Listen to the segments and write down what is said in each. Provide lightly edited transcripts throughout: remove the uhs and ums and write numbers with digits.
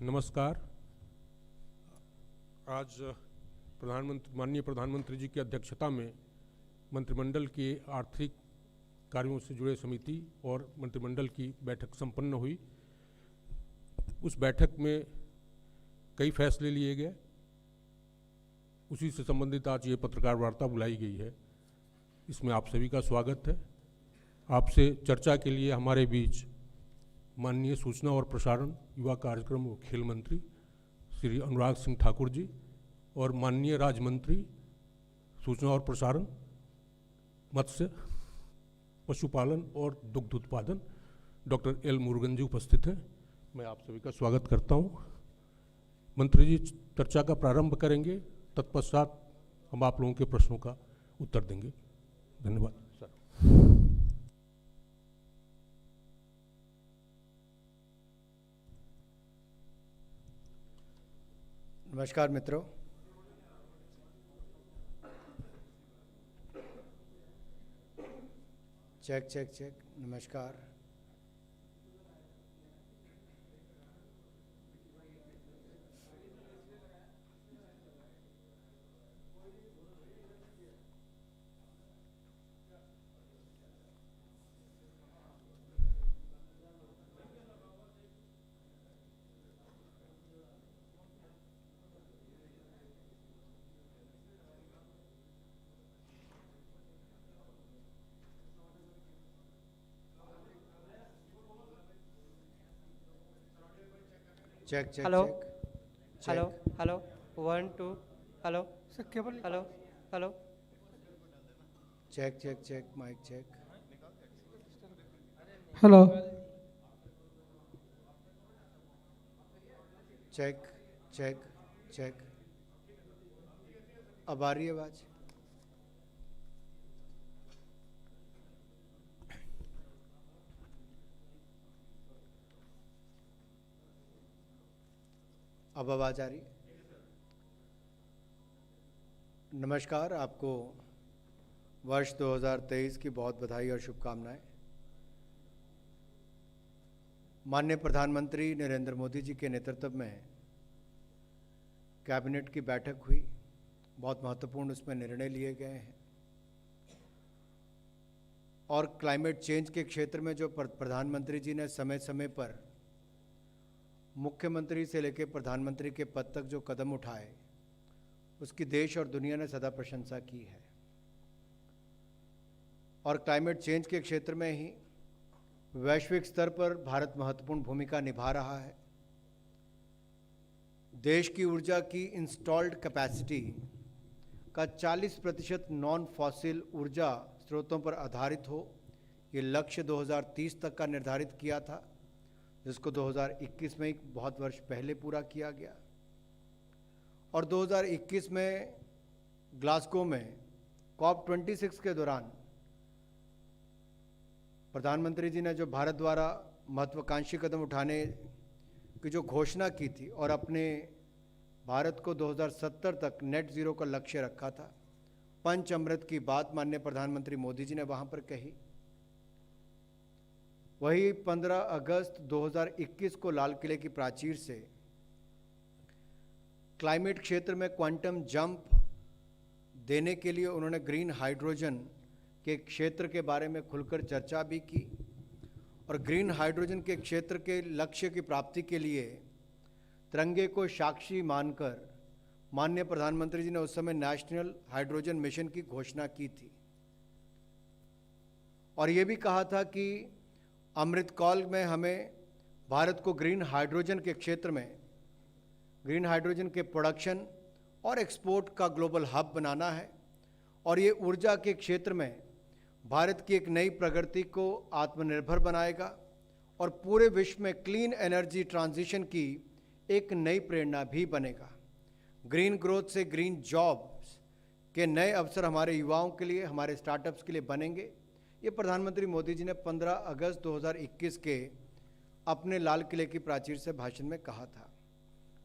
नमस्कार। आज माननीय प्रधानमंत्री जी की अध्यक्षता में मंत्रिमंडल के आर्थिक कार्यों से जुड़े समिति और मंत्रिमंडल की बैठक संपन्न हुई। उस बैठक में कई फैसले लिए गए। उसी से संबंधित आज ये पत्रकार वार्ता बुलाई गई है। इसमें आप सभी का स्वागत है। आपसे चर्चा के लिए हमारे बीच माननीय सूचना और प्रसारण, युवा कार्यक्रम और खेल मंत्री श्री अनुराग सिंह ठाकुर जी और माननीय राज्य मंत्री सूचना और प्रसारण, मत्स्य, पशुपालन और दुग्ध उत्पादन डॉक्टर एल मुरुगन जी उपस्थित हैं। मैं आप सभी का स्वागत करता हूं। मंत्री जी चर्चा का प्रारंभ करेंगे, तत्पश्चात हम आप लोगों के प्रश्नों का उत्तर देंगे। धन्यवाद सर। नमस्कार मित्रों, चेक चेक चेक। नमस्कार। Check check hello check. Hello hello 1 2 hello sir केवल hello hello check check check. Mic check. Hello check check check. अब आ रही है आवाज? अब आवाज आ रही है? नमस्कार। आपको वर्ष 2023 की बहुत बधाई और शुभकामनाएं। माननीय प्रधानमंत्री नरेंद्र मोदी जी के नेतृत्व में कैबिनेट की बैठक हुई। बहुत महत्वपूर्ण उसमें निर्णय लिए गए हैं और क्लाइमेट चेंज के क्षेत्र में जो प्रधानमंत्री जी ने समय समय पर मुख्यमंत्री से लेकर प्रधानमंत्री के पद तक जो कदम उठाए, उसकी देश और दुनिया ने सदा प्रशंसा की है। और क्लाइमेट चेंज के क्षेत्र में ही वैश्विक स्तर पर भारत महत्वपूर्ण भूमिका निभा रहा है। देश की ऊर्जा की इंस्टॉल्ड कैपेसिटी का 40% नॉन फॉसिल ऊर्जा स्रोतों पर आधारित हो, ये लक्ष्य 2030 तक का निर्धारित किया था, जिसको 2021 में एक बहुत वर्ष पहले पूरा किया गया। और 2021 में ग्लासगो में COP26 के दौरान प्रधानमंत्री जी ने जो भारत द्वारा महत्वाकांक्षी कदम उठाने की जो घोषणा की थी और अपने भारत को 2070 तक नेट ज़ीरो का लक्ष्य रखा था, पंच अमृत की बात माननीय प्रधानमंत्री मोदी जी ने वहाँ पर कही। वही 15 अगस्त 2021 को लाल किले की प्राचीर से क्लाइमेट क्षेत्र में क्वांटम जंप देने के लिए उन्होंने ग्रीन हाइड्रोजन के क्षेत्र के बारे में खुलकर चर्चा भी की। और ग्रीन हाइड्रोजन के क्षेत्र के लक्ष्य की प्राप्ति के लिए तिरंगे को साक्षी मानकर माननीय प्रधानमंत्री जी ने उस समय नेशनल हाइड्रोजन मिशन की घोषणा की थी। और ये भी कहा था कि अमृत काल में हमें भारत को ग्रीन हाइड्रोजन के क्षेत्र में ग्रीन हाइड्रोजन के प्रोडक्शन और एक्सपोर्ट का ग्लोबल हब बनाना है। और ये ऊर्जा के क्षेत्र में भारत की एक नई प्रगति को आत्मनिर्भर बनाएगा और पूरे विश्व में क्लीन एनर्जी ट्रांजिशन की एक नई प्रेरणा भी बनेगा। ग्रीन ग्रोथ से ग्रीन जॉब्स के नए अवसर हमारे युवाओं के लिए, हमारे स्टार्टअप्स के लिए बनेंगे। ये प्रधानमंत्री मोदी जी ने 15 अगस्त 2021 के अपने लाल किले की प्राचीर से भाषण में कहा था।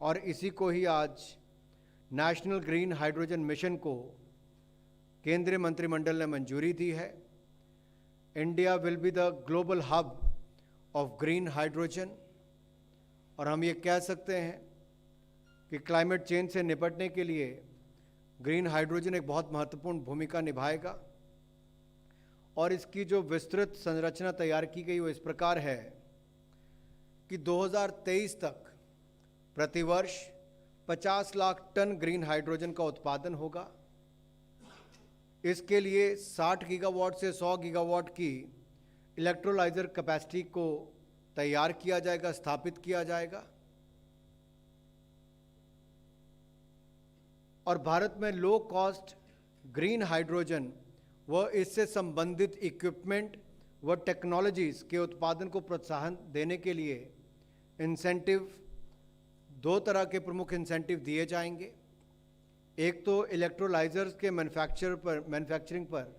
और इसी को ही आज नेशनल ग्रीन हाइड्रोजन मिशन को केंद्रीय मंत्रिमंडल ने मंजूरी दी है। India will be the global hub of green hydrogen और हम ये कह सकते हैं कि क्लाइमेट चेंज से निपटने के लिए ग्रीन हाइड्रोजन एक बहुत महत्वपूर्ण भूमिका निभाएगा। और इसकी जो विस्तृत संरचना तैयार की गई वो इस प्रकार है कि 2023 तक प्रतिवर्ष 50 लाख टन ग्रीन हाइड्रोजन का उत्पादन होगा। इसके लिए 60 गीगावाट से 100 गीगावाट की इलेक्ट्रोलाइजर कैपेसिटी को तैयार किया जाएगा, स्थापित किया जाएगा। और भारत में लो कॉस्ट ग्रीन हाइड्रोजन व इससे संबंधित इक्विपमेंट व टेक्नोलॉजीज के उत्पादन को प्रोत्साहन देने के लिए इंसेंटिव, 2 तरह के प्रमुख इंसेंटिव दिए जाएंगे। एक तो इलेक्ट्रोलाइजर्स के मैन्युफैक्चरिंग पर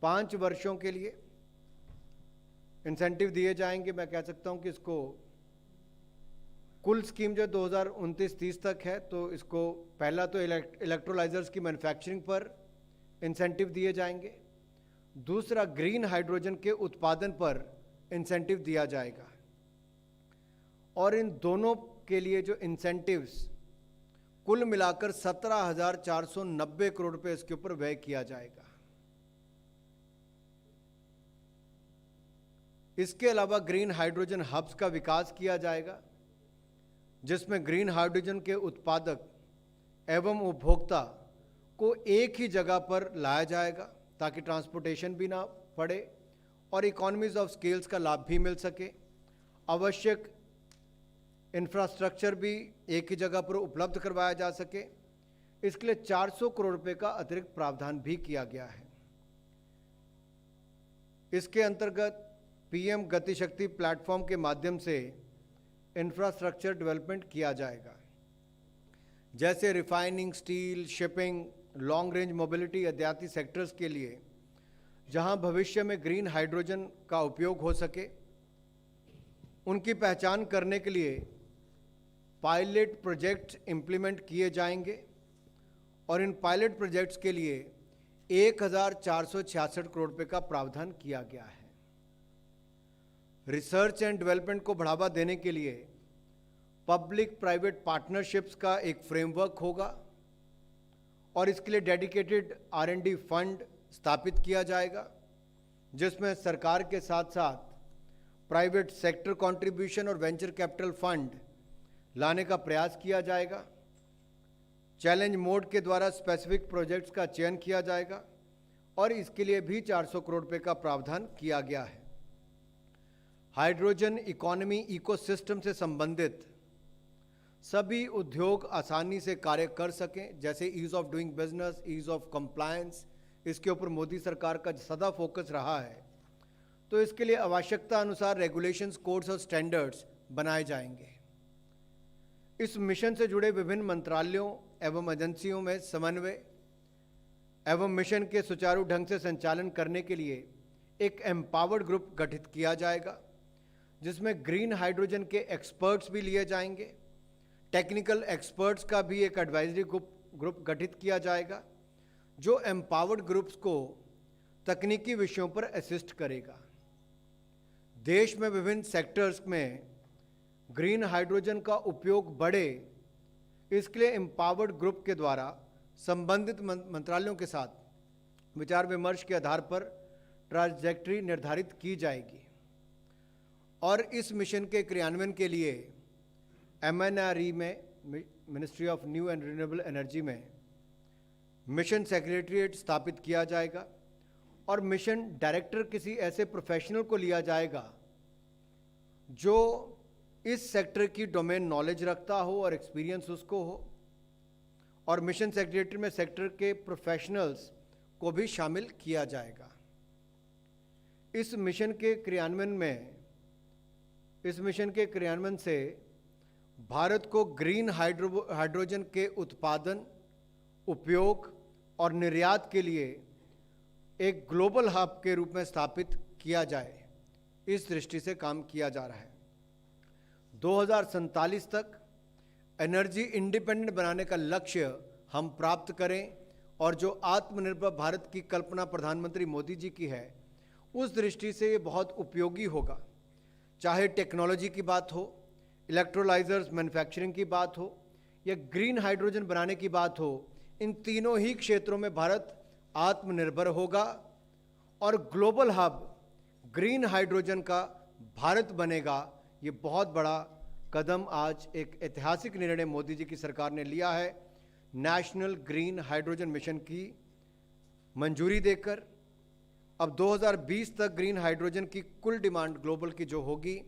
5 वर्षों के लिए इंसेंटिव दिए जाएंगे। मैं कह सकता हूं कि इसको कुल स्कीम जो 2029-30 तक है, तो इसको पहला तो इलेक्ट्रोलाइजर्स की मैन्युफैक्चरिंग पर इंसेंटिव दिए जाएंगे, दूसरा ग्रीन हाइड्रोजन के उत्पादन पर इंसेंटिव दिया जाएगा। और इन दोनों के लिए जो इंसेंटिव्स कुल मिलाकर 17,490 करोड़ रुपए इसके ऊपर व्यय किया जाएगा। इसके अलावा ग्रीन हाइड्रोजन हब्स का विकास किया जाएगा, जिसमें ग्रीन हाइड्रोजन के उत्पादक एवं उपभोक्ता को एक ही जगह पर लाया जाएगा ताकि ट्रांसपोर्टेशन भी ना पड़े और इकोनॉमीज ऑफ स्केल्स का लाभ भी मिल सके। आवश्यक इंफ्रास्ट्रक्चर भी एक ही जगह पर उपलब्ध करवाया जा सके। इसके लिए 400 करोड़ रुपए का अतिरिक्त प्रावधान भी किया गया है। इसके अंतर्गत पीएम गति शक्ति प्लेटफॉर्म के माध्यम से इंफ्रास्ट्रक्चर डेवलपमेंट किया जाएगा, जैसे refining, steel, shipping, long range mobility इत्यादि सेक्टर्स के लिए जहां भविष्य में ग्रीन हाइड्रोजन का उपयोग हो सके, उनकी पहचान करने के लिए पायलट प्रोजेक्ट इंप्लीमेंट किए जाएंगे। और इन पायलट प्रोजेक्ट्स के लिए 1,466 करोड़ रुपए का प्रावधान किया गया है। रिसर्च एंड डेवलपमेंट को बढ़ावा देने के लिए पब्लिक प्राइवेट पार्टनरशिप्स का एक फ्रेमवर्क होगा और इसके लिए डेडिकेटेड R&D फंड स्थापित किया जाएगा, जिसमें सरकार के साथ साथ प्राइवेट सेक्टर कंट्रीब्यूशन और वेंचर कैपिटल फंड लाने का प्रयास किया जाएगा। चैलेंज मोड के द्वारा स्पेसिफिक प्रोजेक्ट्स का चयन किया जाएगा और इसके लिए भी 400 करोड़ रुपए का प्रावधान किया गया है। हाइड्रोजन इकोनॉमी इकोसिस्टम से संबंधित सभी उद्योग आसानी से कार्य कर सकें, जैसे ease of doing business, ease of compliance, इसके ऊपर मोदी सरकार का सदा फोकस रहा है। तो इसके लिए आवश्यकता अनुसार रेगुलेशंस, कोड्स और स्टैंडर्ड्स बनाए जाएंगे। इस मिशन से जुड़े विभिन्न मंत्रालयों एवं एजेंसियों में समन्वय एवं मिशन के सुचारू ढंग से संचालन करने के लिए एक एम्पावर्ड ग्रुप गठित किया जाएगा, जिसमें ग्रीन हाइड्रोजन के एक्सपर्ट्स भी लिए जाएंगे। टेक्निकल एक्सपर्ट्स का भी एक एडवाइजरी ग्रुप गठित किया जाएगा, जो एम्पावर्ड ग्रुप्स को तकनीकी विषयों पर असिस्ट करेगा। देश में विभिन्न सेक्टर्स में ग्रीन हाइड्रोजन का उपयोग बढ़े, इसके लिए एम्पावर्ड ग्रुप के द्वारा संबंधित मंत्रालयों के साथ विचार विमर्श के आधार पर ट्रांजैक्टरी निर्धारित की जाएगी। और इस मिशन के क्रियान्वयन के लिए MNRE में, ministry of new and renewable energy में मिशन सेक्रेटरीट स्थापित किया जाएगा और मिशन डायरेक्टर किसी ऐसे प्रोफेशनल को लिया जाएगा जो इस सेक्टर की डोमेन नॉलेज रखता हो और एक्सपीरियंस उसको हो। और मिशन सेक्रेटरी में सेक्टर के प्रोफेशनल्स को भी शामिल किया जाएगा। इस मिशन के क्रियान्वयन से भारत को ग्रीन हाइड्रोजन के उत्पादन, उपयोग और निर्यात के लिए एक ग्लोबल हब के रूप में स्थापित किया जाए, इस दृष्टि से काम किया जा रहा है। 2047 तक एनर्जी इंडिपेंडेंट बनाने का लक्ष्य हम प्राप्त करें और जो आत्मनिर्भर भारत की कल्पना प्रधानमंत्री मोदी जी की है, उस दृष्टि से ये बहुत उपयोगी होगा। चाहे टेक्नोलॉजी की बात हो, इलेक्ट्रोलाइजर्स मैन्युफैक्चरिंग की बात हो या ग्रीन हाइड्रोजन बनाने की बात हो, इन तीनों ही क्षेत्रों में भारत आत्मनिर्भर होगा और ग्लोबल हब ग्रीन हाइड्रोजन का भारत बनेगा। ये बहुत बड़ा कदम, आज एक ऐतिहासिक निर्णय मोदी जी की सरकार ने लिया है, नेशनल ग्रीन हाइड्रोजन मिशन की मंजूरी देकर। अब 2020 तक ग्रीन हाइड्रोजन की कुल डिमांड ग्लोबल की जो होगी,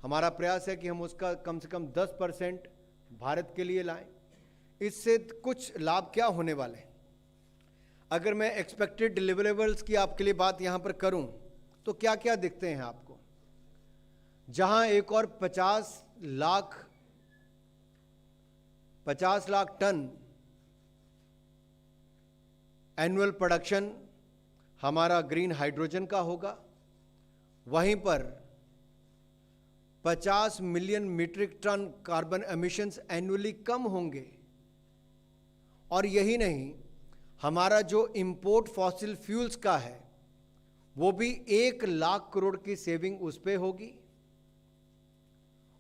हमारा प्रयास है कि हम उसका कम से कम 10% भारत के लिए लाएं। इससे कुछ लाभ क्या होने वाले हैं? अगर मैं एक्सपेक्टेड डिलीवरेबल्स की आपके लिए बात यहां पर करूं तो क्या क्या दिखते हैं आपको? जहां एक और 50 लाख टन एनुअल प्रोडक्शन हमारा ग्रीन हाइड्रोजन का होगा, वहीं पर 50 million metric ton carbon emissions annually कम होंगे। और यही नहीं, हमारा जो इंपोर्ट फॉसिल फ्यूल्स का है वो भी 1 लाख करोड़ की सेविंग उस पे होगी।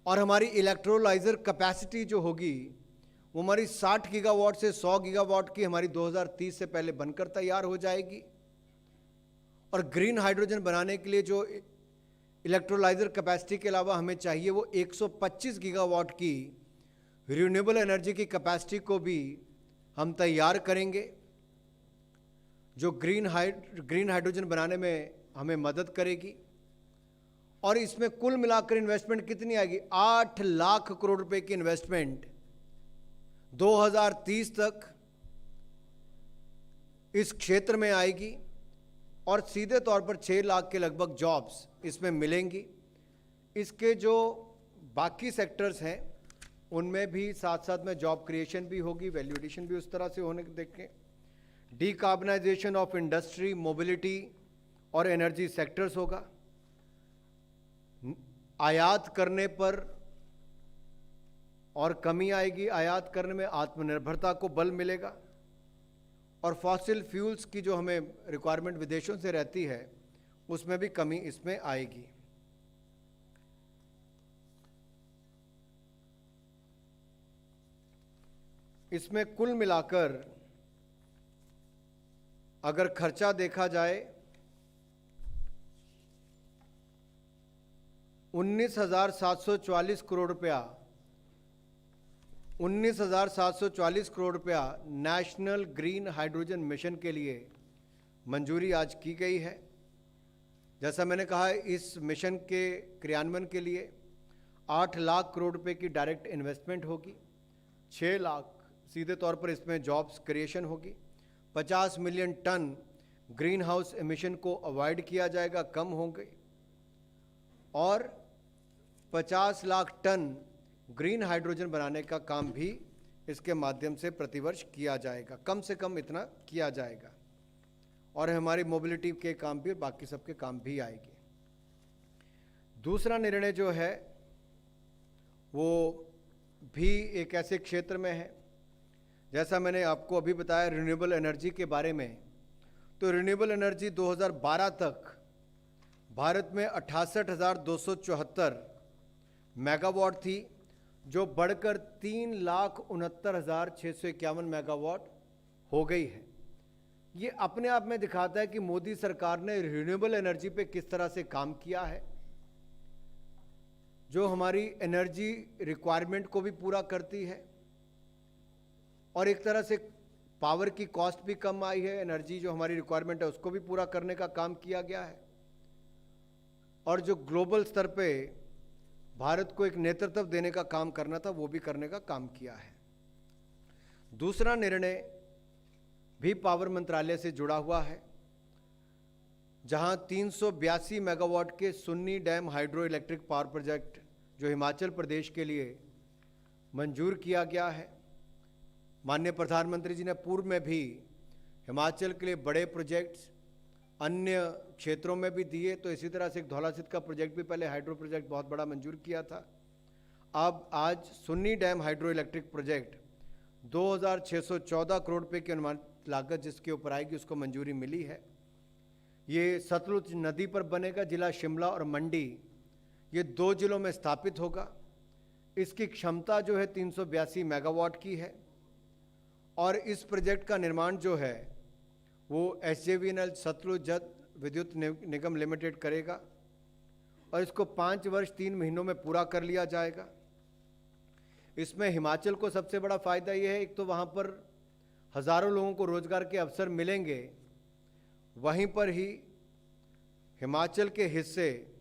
और हमारी इलेक्ट्रोलाइजर कैपेसिटी जो होगी वो हमारी 60 गीगावाट से 100 गीगावाट की हमारी 2030 से पहले बनकर तैयार हो जाएगी। और ग्रीन हाइड्रोजन बनाने के लिए जो इलेक्ट्रोलाइजर कैपेसिटी के अलावा हमें चाहिए वो 125 गीगावाट की रिन्यूएबल एनर्जी की कैपेसिटी को भी हम तैयार करेंगे, जो ग्रीन हाइड्रोजन बनाने में हमें मदद करेगी। और इसमें कुल मिलाकर इन्वेस्टमेंट कितनी आएगी? 8 लाख करोड़ रुपए की इन्वेस्टमेंट 2030 तक इस क्षेत्र में आएगी और सीधे तौर पर 6 लाख के लगभग जॉब्स इसमें मिलेंगी। इसके जो बाकी सेक्टर्स हैं उनमें भी साथ साथ में जॉब क्रिएशन भी होगी, वैल्यू एडिशन भी उस तरह से होने देखें। डीकार्बनाइजेशन ऑफ इंडस्ट्री, मोबिलिटी और एनर्जी सेक्टर्स होगा। आयात करने पर और कमी आएगी, आयात करने में आत्मनिर्भरता को बल मिलेगा। और फॉसिल फ्यूल्स की जो हमें रिक्वायरमेंट विदेशों से रहती है उसमें भी कमी इसमें आएगी। इसमें कुल मिलाकर अगर खर्चा देखा जाए 19,744 करोड़ रुपया, 19,744 करोड़ रुपया नेशनल ग्रीन हाइड्रोजन मिशन के लिए मंजूरी आज की गई है। जैसा मैंने कहा, इस मिशन के क्रियान्वयन के लिए 8 लाख करोड़ रुपए की डायरेक्ट इन्वेस्टमेंट होगी, 6 लाख सीधे तौर पर इसमें जॉब्स क्रिएशन होगी, 50 million ton green house emission को अवॉइड किया जाएगा, कम होंगे, और 50 लाख टन ग्रीन हाइड्रोजन बनाने का काम भी इसके माध्यम से प्रतिवर्ष किया जाएगा, कम से कम इतना किया जाएगा। और हमारी मोबिलिटी के काम भी, बाकी सबके काम भी आएंगे। दूसरा निर्णय जो है वो भी एक ऐसे क्षेत्र में है, जैसा मैंने आपको अभी बताया रिन्यूएबल एनर्जी के बारे में, तो रिन्यूएबल एनर्जी 2012 तक भारत में 68,274 मेगावाट थी, जो बढ़कर 3,69,651 मेगावाट हो गई है। ये अपने आप में दिखाता है कि मोदी सरकार ने रिन्यूएबल एनर्जी पे किस तरह से काम किया है, जो हमारी एनर्जी रिक्वायरमेंट को भी पूरा करती है और एक तरह से पावर की कॉस्ट भी कम आई है, एनर्जी जो हमारी रिक्वायरमेंट है उसको भी पूरा करने का काम किया गया है। और जो ग्लोबल स्तर पे भारत को एक नेतृत्व देने का काम करना था वो भी करने का काम किया है। दूसरा निर्णय भी पावर मंत्रालय से जुड़ा हुआ है, जहां 382 मेगावाट के Sunni dam hydro electric power project जो हिमाचल प्रदेश के लिए मंजूर किया गया है। माननीय प्रधानमंत्री जी ने पूर्व में भी हिमाचल के लिए बड़े प्रोजेक्ट्स अन्य क्षेत्रों में भी दिए, तो इसी तरह से एक धौलासिद्ध का प्रोजेक्ट भी पहले हाइड्रो प्रोजेक्ट बहुत बड़ा मंजूर किया था। अब आज Sunni dam hydro electric project 2,614 crore रुपये की अनुमानित लागत जिसके ऊपर आएगी उसको मंजूरी मिली है। ये सतलुज नदी पर बनेगा, जिला शिमला और मंडी ये 2 जिलों में स्थापित होगा। इसकी क्षमता जो है 382 मेगावाट की है और इस प्रोजेक्ट का निर्माण जो है वो SJVN सतलुज जल विद्युत निगम लिमिटेड करेगा और इसको 5 वर्ष 3 महीनों में पूरा कर लिया जाएगा। इसमें हिमाचल को सबसे बड़ा फ़ायदा ये है, एक तो वहाँ पर हज़ारों लोगों को रोज़गार के अवसर मिलेंगे, वहीं पर ही हिमाचल के हिस्से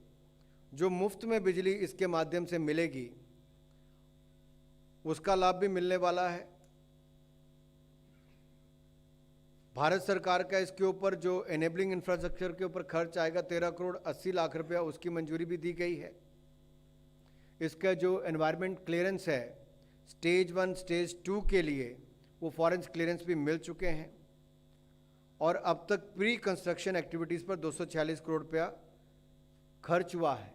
जो मुफ्त में बिजली इसके माध्यम से मिलेगी उसका लाभ भी मिलने वाला है। भारत सरकार का इसके ऊपर जो एनेबलिंग इंफ्रास्ट्रक्चर के ऊपर खर्च आएगा 13 करोड़ 80 लाख रुपया, उसकी मंजूरी भी दी गई है। इसका जो एनवायरनमेंट क्लियरेंस है स्टेज 1 स्टेज 2 के लिए वो फॉरेंस क्लियरेंस भी मिल चुके हैं और अब तक प्री कंस्ट्रक्शन एक्टिविटीज़ पर 246 करोड़ रुपया खर्च हुआ है।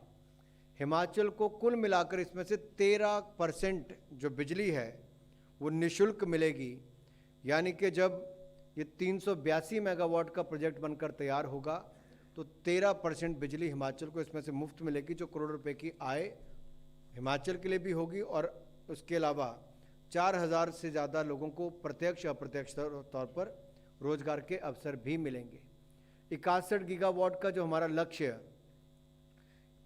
हिमाचल को कुल मिलाकर इसमें से 13% जो बिजली है वो निःशुल्क मिलेगी, यानी कि जब ये 382 मेगावाट का प्रोजेक्ट बनकर तैयार होगा तो 13% बिजली हिमाचल को इसमें से मुफ्त मिलेगी, जो करोड़ रुपए की आय हिमाचल के लिए भी होगी और उसके अलावा 4000 से ज़्यादा लोगों को प्रत्यक्ष अप्रत्यक्ष तौर पर रोजगार के अवसर भी मिलेंगे। 61 गीगावाट का जो हमारा लक्ष्य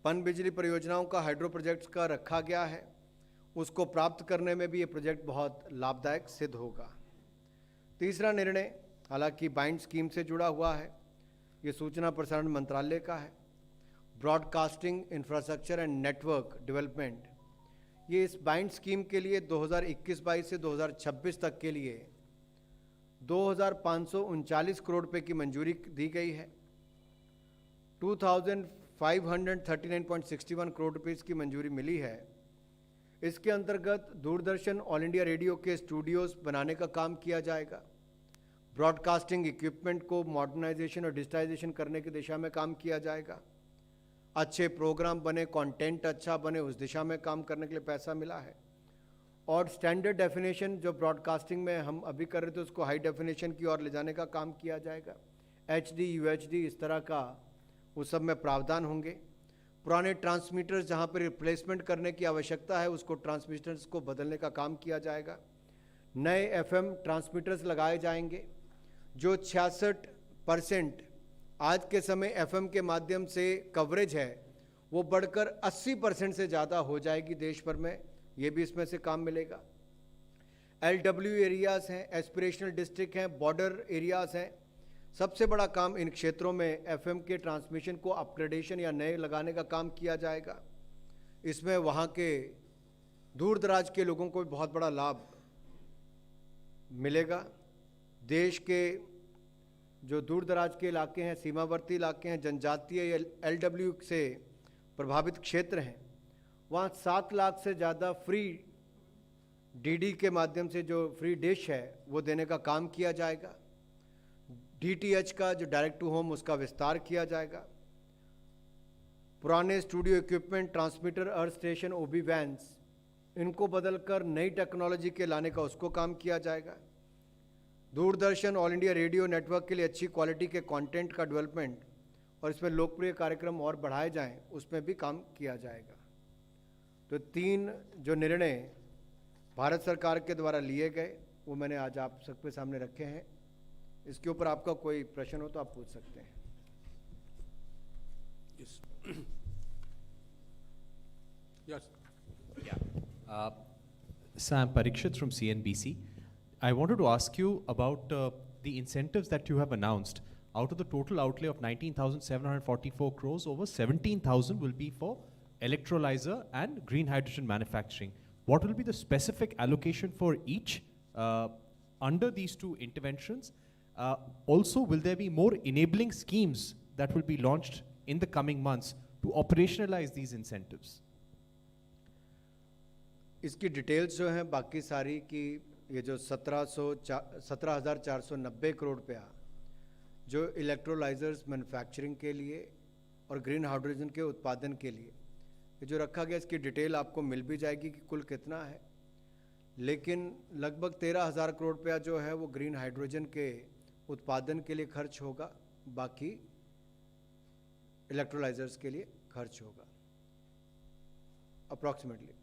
पन बिजली परियोजनाओं का हाइड्रो प्रोजेक्ट्स का रखा गया है, उसको प्राप्त करने में भी ये प्रोजेक्ट बहुत लाभदायक सिद्ध होगा। तीसरा निर्णय हालांकि बाइंड स्कीम से जुड़ा हुआ है, ये सूचना प्रसारण मंत्रालय का है। Broadcasting infrastructure and network development, ये इस बाइंड स्कीम के लिए 2021-22 से 2026 तक के लिए 2539 करोड़ रुपए की मंजूरी दी गई है। 2539.61 करोड़ रुपए की मंजूरी मिली है। इसके अंतर्गत दूरदर्शन ऑल इंडिया रेडियो के स्टूडियोज़ बनाने का काम किया जाएगा। ब्रॉडकास्टिंग इक्विपमेंट को मॉडर्नाइजेशन और डिजिटाइजेशन करने की दिशा में काम किया जाएगा। अच्छे प्रोग्राम बने, कंटेंट अच्छा बने, उस दिशा में काम करने के लिए पैसा मिला है। और स्टैंडर्ड डेफिनेशन जो ब्रॉडकास्टिंग में हम अभी कर रहे थे उसको हाई डेफिनेशन की ओर ले जाने का काम किया जाएगा। HD, UHD इस तरह का उस सब में प्रावधान होंगे। पुराने ट्रांसमीटर्स जहाँ पर रिप्लेसमेंट करने की आवश्यकता है उसको ट्रांसमीटर्स को बदलने का काम किया जाएगा। नए FM ट्रांसमीटर्स लगाए जाएंगे। जो 66% आज के समय FM के माध्यम से कवरेज है वो बढ़कर 80% से ज़्यादा हो जाएगी देश भर में, ये भी इसमें से काम मिलेगा। LW एरियाज़ हैं, एस्पिरेशनल डिस्ट्रिक्ट हैं, बॉर्डर एरियाज़ हैं। सबसे बड़ा काम इन क्षेत्रों में FM के ट्रांसमिशन को अपग्रेडेशन या नए लगाने का काम किया जाएगा। इसमें वहाँ के दूर दराज के लोगों को भी बहुत बड़ा लाभ मिलेगा। देश के जो दूर दराज के इलाके हैं, सीमावर्ती इलाके हैं, जनजातीय या LW से प्रभावित क्षेत्र हैं, वहाँ 7 लाख से ज़्यादा फ्री DD के माध्यम से जो फ्री डिश है वो देने का काम किया जाएगा। DTH का जो डायरेक्ट टू होम उसका विस्तार किया जाएगा। पुराने studio equipment, transmitter, earth station, OB vans, इनको बदलकर नई टेक्नोलॉजी के लाने का उसको काम किया जाएगा। Doordarshan all India radio network के लिए अच्छी क्वालिटी के कंटेंट का डेवलपमेंट और इसमें लोकप्रिय कार्यक्रम और बढ़ाए जाएं, उसमें भी काम किया जाएगा। तो 3 जो निर्णय भारत सरकार के द्वारा लिए गए वो मैंने आज आप सबके सामने रखे हैं। इसके ऊपर आपका कोई प्रश्न हो तो आप पूछ सकते हैं। Yes. Yes. Yeah. Sam Parikshit from CNBC. I wanted to ask you about the incentives that you have announced. Out of the total outlay of 19,744 crores, over 17,000 will be for electrolyzer and green hydrogen manufacturing. What will be the specific allocation for each under these 2 interventions? Also, will there be more enabling schemes that will be launched in the coming months to operationalize these incentives? इसकी details जो हैं बाकी सारी की, ये जो 17,490 करोड़ रुपया जो इलेक्ट्रोलाइजर्स मैन्युफैक्चरिंग के लिए और ग्रीन हाइड्रोजन के उत्पादन के लिए ये जो रखा गया, इसकी डिटेल आपको मिल भी जाएगी कि कुल कितना है। लेकिन लगभग 13,000 करोड़ रुपया जो है वो ग्रीन हाइड्रोजन के उत्पादन के लिए खर्च होगा, बाकी इलेक्ट्रोलाइजर्स के लिए खर्च होगा अप्रॉक्सीमेटली।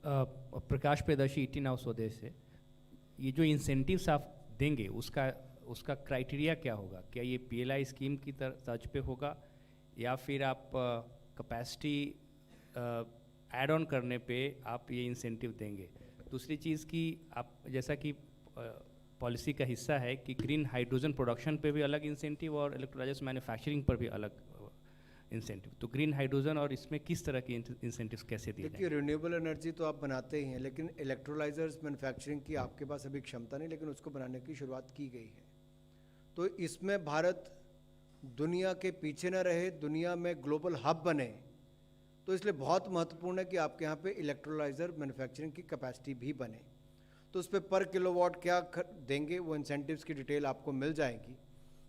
प्रकाश प्रियदर्शी 18 हाउस स्वदेश से। ये जो इंसेंटिव्स आप देंगे उसका क्राइटेरिया क्या होगा? क्या ये पीएलआई स्कीम की तर्ज पे होगा या फिर आप कैपेसिटी ऐड ऑन करने पे आप ये इंसेंटिव देंगे? दूसरी चीज़ कि आप जैसा कि पॉलिसी का हिस्सा है कि ग्रीन हाइड्रोजन प्रोडक्शन पे भी अलग इंसेंटिव और इलेक्ट्रोलाइजर्स मैन्युफैक्चरिंग पर भी अलग इंसेंटिव, तो ग्रीन हाइड्रोजन और इसमें किस तरह की इंसेंटिव्स कैसे दिए देखिए, रिन्यूएबल एनर्जी तो आप बनाते ही हैं, लेकिन इलेक्ट्रोलाइजर्स मैन्युफैक्चरिंग की आपके पास अभी क्षमता नहीं, लेकिन उसको बनाने की शुरुआत की गई है। तो इसमें भारत दुनिया के पीछे न रहे, दुनिया में ग्लोबल हब बने, तो इसलिए बहुत महत्वपूर्ण है कि आपके यहाँ पे इलेक्ट्रोलाइजर मैन्युफैक्चरिंग की कैपेसिटी भी बने। तो उस पर किलोवाट क्या देंगे, वो इंसेंटिव्स की डिटेल आपको मिल जाएगी।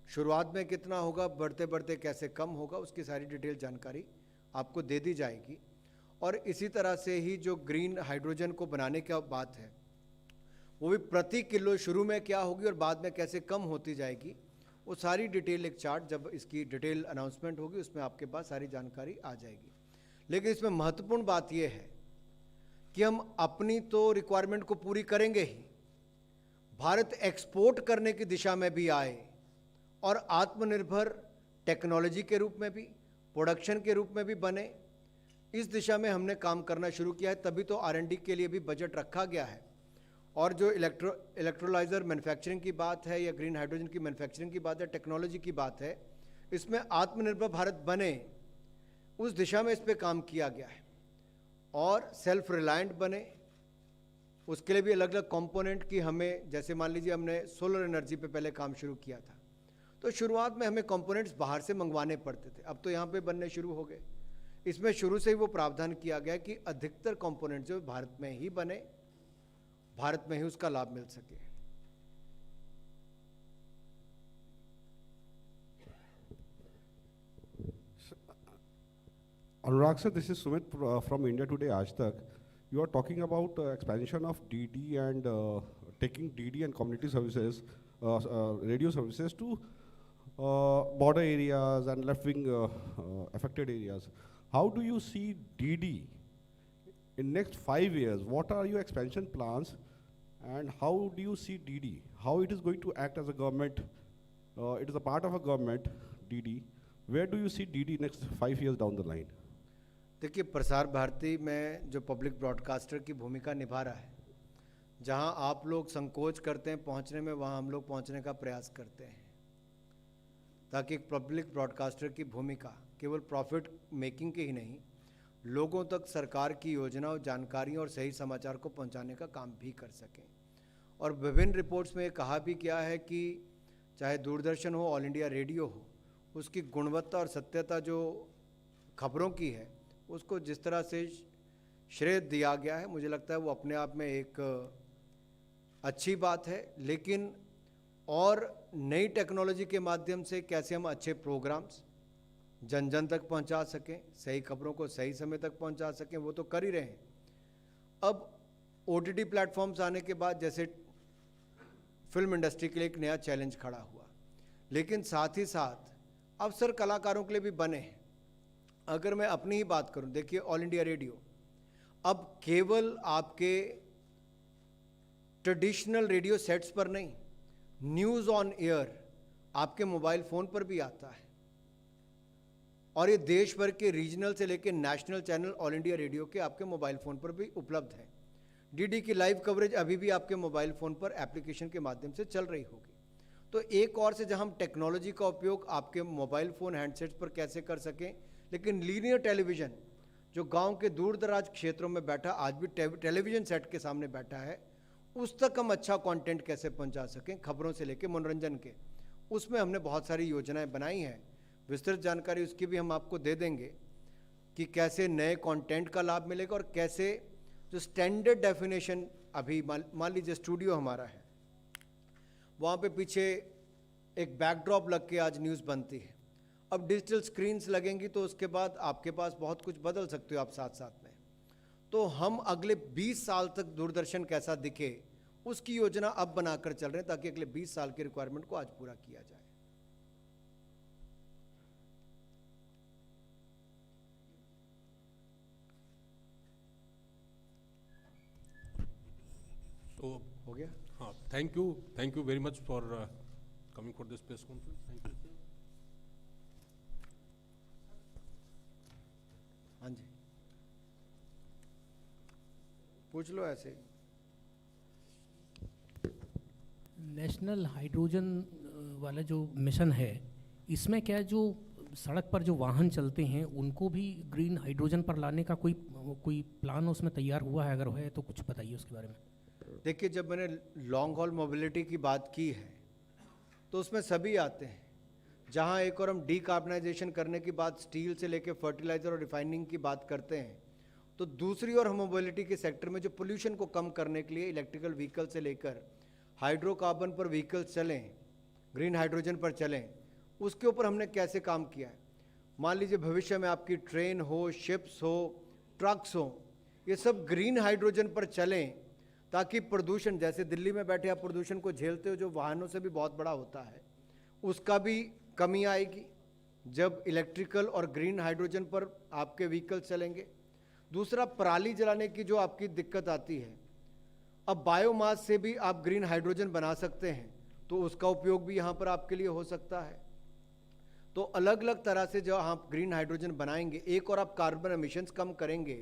शुरुआत में कितना होगा, बढ़ते बढ़ते कैसे कम होगा, उसकी सारी डिटेल जानकारी आपको दे दी जाएगी। और इसी तरह से ही जो ग्रीन हाइड्रोजन को बनाने की बात है, वो भी प्रति किलो शुरू में क्या होगी और बाद में कैसे कम होती जाएगी, वो सारी डिटेल एक चार्ट जब इसकी डिटेल अनाउंसमेंट होगी उसमें आपके पास सारी जानकारी आ जाएगी। लेकिन इसमें महत्वपूर्ण बात यह है कि हम अपनी तो रिक्वायरमेंट को पूरी करेंगे ही, भारत एक्सपोर्ट करने की दिशा में भी आए और आत्मनिर्भर टेक्नोलॉजी के रूप में भी, प्रोडक्शन के रूप में भी बने, इस दिशा में हमने काम करना शुरू किया है। तभी तो R&D के लिए भी बजट रखा गया है। और जो इलेक्ट्रोलाइजर मैन्युफैक्चरिंग की बात है या ग्रीन हाइड्रोजन की मैन्युफैक्चरिंग की बात है, टेक्नोलॉजी की बात है, इसमें आत्मनिर्भर भारत बने, उस दिशा में इस पर काम किया गया है। और सेल्फ रिलायंट बने, उसके लिए भी अलग अलग कंपोनेंट की हमें, जैसे मान लीजिए हमने सोलर एनर्जी पे पहले काम शुरू किया था, तो शुरुआत में हमें कंपोनेंट्स बाहर से मंगवाने पड़ते थे, अब तो यहाँ पे बनने शुरू हो गए। इसमें शुरू से ही वो प्रावधान किया गया कि अधिकतर कंपोनेंट जो भारत में ही बने, भारत में ही उसका लाभ मिल सके। Anurag sir, this is Sumit from India Today Aaj Tak. You are talking about expansion of DD and taking DD and community services, radio services to border areas and left-wing affected areas. How do you see DD in next 5 years? What are your expansion plans and how do you see DD? How it is going to act as a government? It is a part of a government, DD. Where do you see DD next 5 years down the line? देखिए, प्रसार भारती में जो public broadcaster की भूमिका निभा रहा है, जहां आप लोग संकोच करते हैं पहुंचने में, वहां हम लोग पहुंचने का प्रयास करते हैं, ताकि एक पब्लिक ब्रॉडकास्टर की भूमिका केवल प्रॉफिट मेकिंग की ही नहीं, लोगों तक सरकार की योजनाओं, जानकारियों और सही समाचार को पहुंचाने का काम भी कर सकें। और विभिन्न रिपोर्ट्स में ये कहा भी गया है कि चाहे दूरदर्शन हो, ऑल इंडिया रेडियो हो, उसकी गुणवत्ता और सत्यता जो खबरों की है, उसको जिस तरह से श्रेय दिया गया है, मुझे लगता है वो अपने आप में एक अच्छी बात है। लेकिन और नई टेक्नोलॉजी के माध्यम से कैसे हम अच्छे प्रोग्राम्स जन जन तक पहुंचा सकें, सही खबरों को सही समय तक पहुंचा सकें, वो तो कर ही रहे हैं। अब OTT प्लेटफॉर्म्स आने के बाद जैसे फिल्म इंडस्ट्री के लिए एक नया चैलेंज खड़ा हुआ, लेकिन साथ ही साथ अवसर कलाकारों के लिए भी बने हैं। अगर मैं अपनी ही बात करूं, देखिए ऑल इंडिया रेडियो अब केवल आपके ट्रेडिशनल रेडियो सेट्स पर नहीं, न्यूज़ ऑन एयर आपके मोबाइल फ़ोन पर भी आता है। और ये देश भर के रीजनल से लेकर national channel all India radio के आपके मोबाइल फ़ोन पर भी उपलब्ध है। DD की लाइव कवरेज अभी भी आपके मोबाइल फ़ोन पर एप्लीकेशन के माध्यम से चल रही होगी। तो एक और से जहां हम टेक्नोलॉजी का उपयोग आपके मोबाइल फ़ोन हैंडसेट्स पर कैसे कर सकें, लेकिन लीनियर टेलीविज़न जो गांव के दूर दराज क्षेत्रों में बैठा आज भी टेलीविज़न सेट के सामने बैठा है, उस तक हम अच्छा कंटेंट कैसे पहुंचा सकें, खबरों से लेकर मनोरंजन के, उसमें हमने बहुत सारी योजनाएं बनाई हैं। विस्तृत जानकारी उसकी भी हम आपको दे देंगे कि कैसे नए कंटेंट का लाभ मिलेगा और कैसे जो स्टैंडर्ड डेफिनेशन अभी मान लीजिए स्टूडियो हमारा है, वहाँ पे पीछे एक बैकड्रॉप लग के आज न्यूज़ बनती है, अब डिजिटल स्क्रीन्स लगेंगी तो उसके बाद आपके पास बहुत कुछ बदल सकते हो आप साथ साथ में। तो हम अगले 20 साल तक दूरदर्शन कैसा दिखे, उसकी योजना अब बनाकर चल रहे हैं ताकि अगले 20 साल की रिक्वायरमेंट को आज पूरा किया जाए। तो हो गया? हाँ, thank you very much for coming for this press conference. Thank you. हाँ जी, पूछ लो ऐसे। नेशनल हाइड्रोजन वाला जो मिशन है, इसमें क्या जो सड़क पर जो वाहन चलते हैं उनको भी ग्रीन हाइड्रोजन पर लाने का कोई प्लान उसमें तैयार हुआ है? अगर है तो कुछ बताइए उसके बारे में। देखिए, जब मैंने लॉन्ग हॉल मोबिलिटी की बात की है तो उसमें सभी आते हैं। जहां एक और हम डीकार्बनाइजेशन करने की बात, स्टील से लेके फर्टिलाइजर और रिफाइनिंग की बात करते हैं, तो दूसरी और हम मोबिलिटी के सेक्टर में जो पोल्यूशन को कम करने के लिए इलेक्ट्रिकल व्हीकल से लेकर हाइड्रोकार्बन पर व्हीकल्स चलें, ग्रीन हाइड्रोजन पर चलें, उसके ऊपर हमने कैसे काम किया है। मान लीजिए भविष्य में आपकी ट्रेन हो, शिप्स हो, ट्रक्स हो, ये सब ग्रीन हाइड्रोजन पर चलें, ताकि प्रदूषण, जैसे दिल्ली में बैठे आप प्रदूषण को झेलते हो जो वाहनों से भी बहुत बड़ा होता है, उसका भी कमी आएगी जब इलेक्ट्रिकल और ग्रीन हाइड्रोजन पर आपके व्हीकल चलेंगे। दूसरा, पराली जलाने की जो आपकी दिक्कत आती है, अब बायोमास से भी आप ग्रीन हाइड्रोजन बना सकते हैं, तो उसका उपयोग भी यहाँ पर आपके लिए हो सकता है। तो अलग अलग तरह से जो आप ग्रीन हाइड्रोजन बनाएंगे, एक और आप कार्बन एमिशंस कम करेंगे,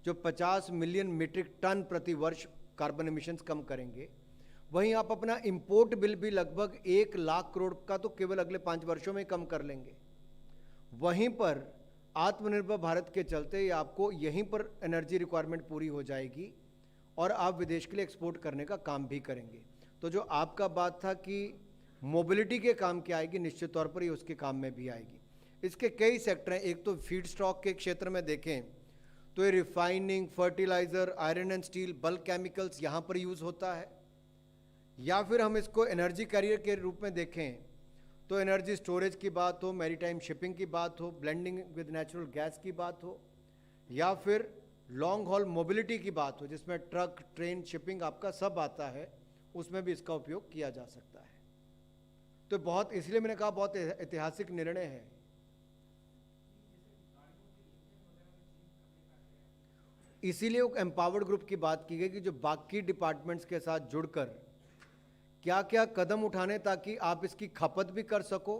जो 50 मिलियन मीट्रिक टन प्रति वर्ष कार्बन एमिशंस कम करेंगे। वहीं आप अपना इंपोर्ट बिल भी लगभग 1 लाख करोड़ का तो केवल अगले 5 वर्षों में कम कर लेंगे। वहीं पर आत्मनिर्भर भारत के चलते आपको यहीं पर एनर्जी रिक्वायरमेंट पूरी हो जाएगी और आप विदेश के लिए एक्सपोर्ट करने का काम भी करेंगे। तो जो आपका बात था कि मोबिलिटी के काम की आएगी, निश्चित तौर पर ये उसके काम में भी आएगी। इसके कई सेक्टर हैं। एक तो फीड स्टॉक के क्षेत्र में देखें तो ये refining, fertiliser, iron and steel, bulk chemicals यहाँ पर यूज़ होता है। या फिर हम इसको एनर्जी कैरियर के रूप में देखें तो एनर्जी स्टोरेज की बात हो, मैरीटाइम शिपिंग की बात हो, ब्लेंडिंग विद नेचुरल गैस की बात हो, या फिर लॉन्ग हॉल मोबिलिटी की बात हो जिसमें ट्रक, ट्रेन, शिपिंग आपका सब आता है, उसमें भी इसका उपयोग किया जा सकता है। तो बहुत, इसलिए मैंने कहा बहुत ऐतिहासिक निर्णय है। इसीलिए एम्पावर्ड ग्रुप की बात की गई कि जो बाकी डिपार्टमेंट्स के साथ जुड़कर क्या क्या कदम उठाने ताकि आप इसकी खपत भी कर सको,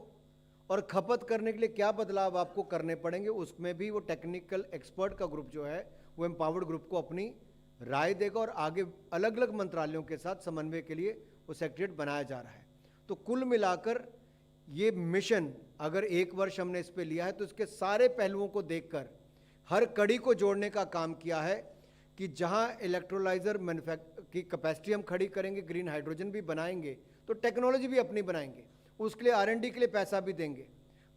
और खपत करने के लिए क्या बदलाव आपको करने पड़ेंगे, उसमें भी वो टेक्निकल एक्सपर्ट का ग्रुप जो है वो एम्पावर्ड ग्रुप को अपनी राय देगा और आगे अलग अलग मंत्रालयों के साथ समन्वय के लिए वो सेक्रेटरीट बनाया जा रहा है। तो कुल मिलाकर ये मिशन अगर 1 वर्ष हमने इस पे लिया है तो इसके सारे पहलुओं को देखकर हर कड़ी को जोड़ने का काम किया है कि जहां इलेक्ट्रोलाइजर की कैपेसिटी हम खड़ी करेंगे, ग्रीन हाइड्रोजन भी बनाएंगे, तो टेक्नोलॉजी भी अपनी बनाएंगे, उसके लिए R&D के लिए पैसा भी देंगे।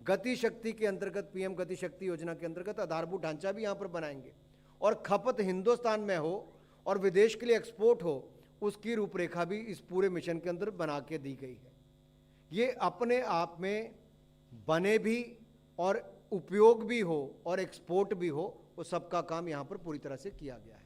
गति शक्ति के अंतर्गत, PM गति शक्ति योजना के अंतर्गत आधारभूत ढांचा भी यहाँ पर बनाएंगे, और खपत हिंदुस्तान में हो और विदेश के लिए एक्सपोर्ट हो, उसकी रूपरेखा भी इस पूरे मिशन के अंदर बना के दी गई है। ये अपने आप में बने भी और उपयोग भी हो और एक्सपोर्ट भी हो, वो सबका काम यहाँ पर पूरी तरह से किया गया है।